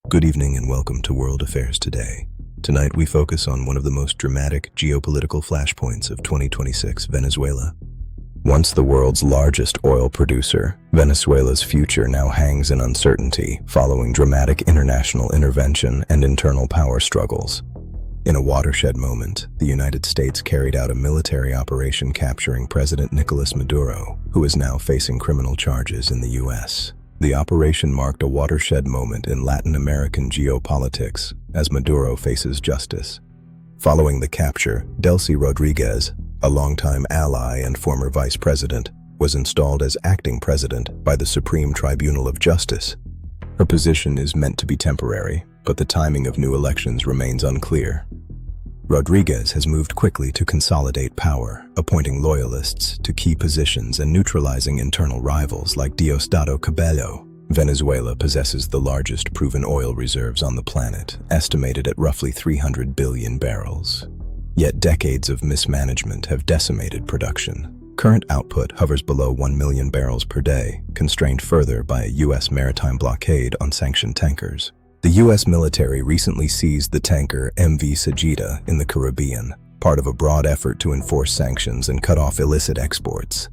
Good evening and welcome to World Affairs Today. Tonight we focus on one of the most dramatic geopolitical flashpoints of 2026, Venezuela. Once the world's largest oil producer, Venezuela's future now hangs in uncertainty following dramatic international intervention and internal power struggles. In a watershed moment, the United States carried out a military operation capturing President Nicolas Maduro, who is now facing criminal charges in the U.S. The operation marked a watershed moment in Latin American geopolitics as Maduro faces justice. Following the capture, Delcy Rodriguez, a longtime ally and former vice president, was installed as acting president by the Supreme Tribunal of Justice. Her position is meant to be temporary, but the timing of new elections remains unclear. Rodriguez has moved quickly to consolidate power, appointing loyalists to key positions and neutralizing internal rivals like Diosdado Cabello. Venezuela possesses the largest proven oil reserves on the planet, estimated at roughly 300 billion barrels. Yet decades of mismanagement have decimated production. Current output hovers below 1 million barrels per day, constrained further by a U.S. maritime blockade on sanctioned tankers. The U.S. military recently seized the tanker MV Sajida in the Caribbean, part of a broad effort to enforce sanctions and cut off illicit exports.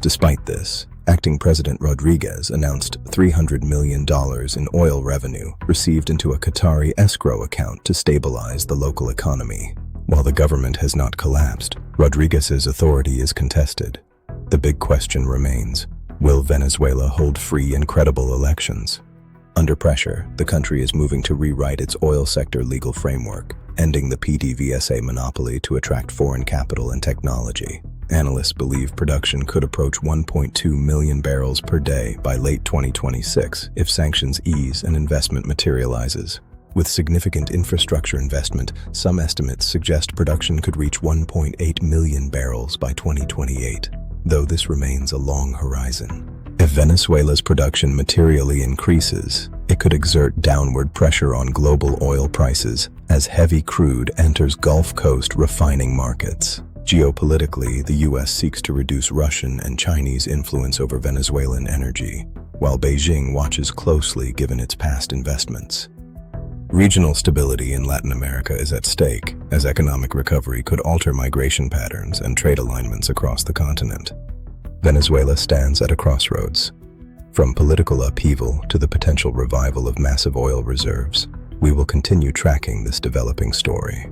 Despite this, acting President Rodriguez announced $300 million in oil revenue received into a Qatari escrow account to stabilize the local economy. While the government has not collapsed, Rodriguez's authority is contested. The big question remains: will Venezuela hold free and credible elections? Under pressure, the country is moving to rewrite its oil sector legal framework, ending the PDVSA monopoly to attract foreign capital and technology. Analysts believe production could approach 1.2 million barrels per day by late 2026 if sanctions ease and investment materializes. With significant infrastructure investment, some estimates suggest production could reach 1.8 million barrels by 2028, though this remains a long horizon. If Venezuela's production materially increases, it could exert downward pressure on global oil prices as heavy crude enters Gulf Coast refining markets. Geopolitically, the U.S. seeks to reduce Russian and Chinese influence over Venezuelan energy, while Beijing watches closely given its past investments. Regional stability in Latin America is at stake, as economic recovery could alter migration patterns and trade alignments across the continent. Venezuela stands at a crossroads. From political upheaval to the potential revival of massive oil reserves, we will continue tracking this developing story.